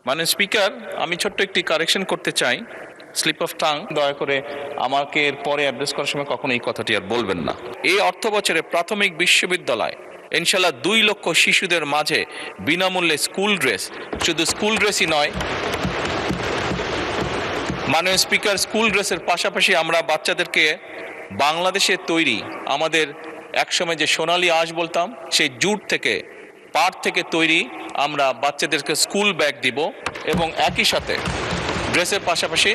মাননীয় স্পিকার, আমি ছোট্ট একটি কারেকশন করতে চাই। স্লিপ অফ টাং, দয়া করে আমাকে এর পরে অ্যাড্রেস করার সময় কখনো এই কথাটি আর বলবেন না। এই অর্থ বছরে প্রাথমিক বিশ্ববিদ্যালয় ইনশাল্লাহ 2 লক্ষ শিশুদের মাঝে বিনামূল্যে স্কুল ড্রেস, শুধু স্কুল ড্রেসই নয় মাননীয় স্পিকার, স্কুল ড্রেসের পাশাপাশি আমরা বাচ্চাদেরকে বাংলাদেশে তৈরি আমাদের একসময় যে সোনালী আঁশ বলতাম সেই জুট থেকে, পাট থেকে তৈরি আমরা বাচ্চাদেরকে স্কুল ব্যাগ দিব। এবং একই সাথে ড্রেসের পাশাপাশি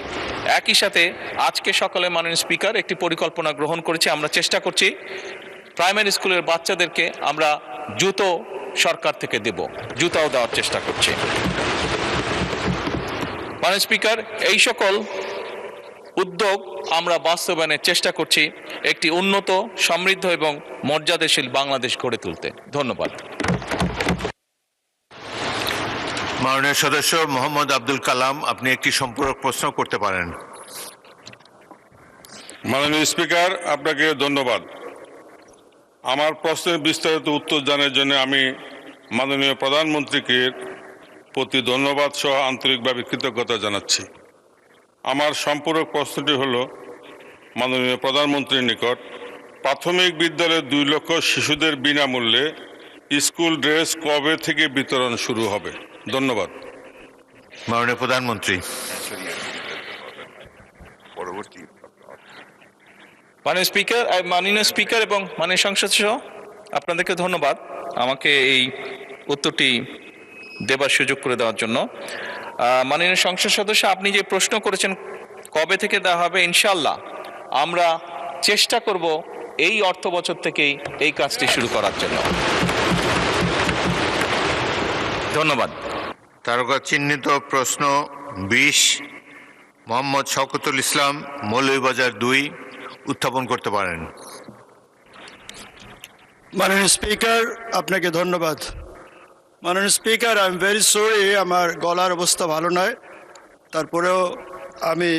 একই সাথে আজকে সকালে মাননীয় স্পিকার একটি পরিকল্পনা গ্রহণ করেছি। আমরা চেষ্টা করছি প্রাইমারি স্কুলের বাচ্চাদেরকে আমরা জুতো সরকার থেকে দেব, জুতাও দেওয়ার চেষ্টা করছি। মাননীয় স্পিকার, এই সকল উদ্যোগ আমরা বাস্তবায়নের চেষ্টা করছি একটি উন্নত, সমৃদ্ধ এবং মর্যাদাশীল বাংলাদেশ গড়ে তুলতে। ধন্যবাদ। মাননীয় সদস্য মোহাম্মদ আব্দুল কালাম, আপনি একটি সম্পূরক প্রশ্ন করতে পারেন। মাননীয় স্পিকার, আপনাকে ধন্যবাদ। আমার প্রশ্নের বিস্তারিত উত্তর জানার জন্য আমি মাননীয় প্রধানমন্ত্রীকে প্রতি ধন্যবাদ সহ আন্তরিকভাবে কৃতজ্ঞতা জানাচ্ছি। আমার সম্পূরক প্রশ্নটি হল, মাননীয় প্রধানমন্ত্রীর নিকট, প্রাথমিক বিদ্যালয়ে 2 লক্ষ শিশুদের বিনামূল্যে স্কুল ড্রেস কবে থেকে বিতরণ শুরু হবে? ধন্যবাদ। মাননীয় প্রধানমন্ত্রী। মাননীয় স্পিকার এবং মাননীয় সংসদ সহ আপনাদেরকে ধন্যবাদ আমাকে এই উত্তরটি দেবার সুযোগ করে দেওয়ার জন্য। মাননীয় সংসদ সদস্য, আপনি যে প্রশ্ন করেছেন কবে থেকে দেওয়া হবে, ইনশাআল্লাহ আমরা চেষ্টা করব এই অর্থ বছর থেকেই এই কাজটি শুরু করার জন্য। ধন্যবাদ। তারকা চিহ্নিত প্রশ্ন 20 মোহাম্মদ শওকতুল ইসলাম, মৌলভীবাজার 2, উত্থাপন করতে পারেন। মাননীয় স্পিকার, আপনাকে ধন্যবাদ। মাননীয় speaker, I am very sorry, আমার গলার অবস্থা ভালো নয়, তারপরেও আমি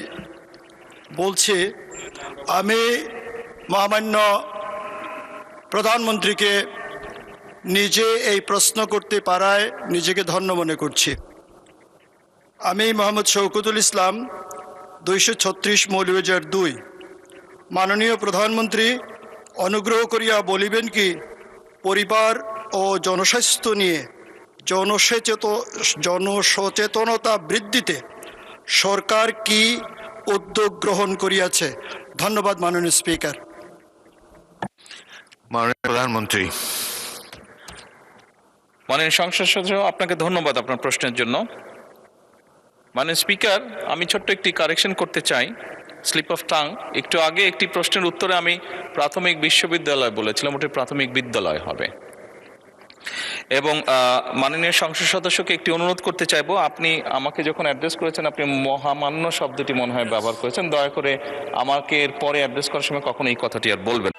বলছি, আমি মহামান্য প্রধানমন্ত্রীকে নিজে এই প্রশ্ন করতে পারায় নিজেকে ধন্য মনে করছি। আমি মোহাম্মদ শওকতুল ইসলাম, 236 মৌলভীবাজার 2। মাননীয় প্রধানমন্ত্রী, অনুগ্রহ করিয়া বলিবেন কি, পরিবার ও জনস্বাস্থ্য নিয়ে জনসচেতনতা বৃদ্ধিতে সরকার কি উদ্যোগ গ্রহণ করিয়াছে? ধন্যবাদ মাননীয় স্পিকার। মাননীয় প্রধানমন্ত্রী। মাননীয় সংসদ সদস্য, আপনাকে ধন্যবাদ আপনার প্রশ্নের জন্য। মাননীয় স্পিকার, আমি ছোট্ট একটি কারেকশন করতে চাই। স্লিপ অফ টাং, একটু আগে একটি প্রশ্নের উত্তরে আমি প্রাথমিক বিশ্ববিদ্যালয় বলেছিলাম, ওটি প্রাথমিক বিদ্যালয় হবে। এবং মাননীয় সংসদ সদস্যকে একটি অনুরোধ করতে চাইবো, আপনি আমাকে যখন অ্যাড্রেস করেছেন আপনি মহামান্য শব্দটি মনে হয় ব্যবহার করেছেন। দয়া করে আমাকে এর পরে অ্যাড্রেস করার সময় কখনো এই কথাটি আর বলবেন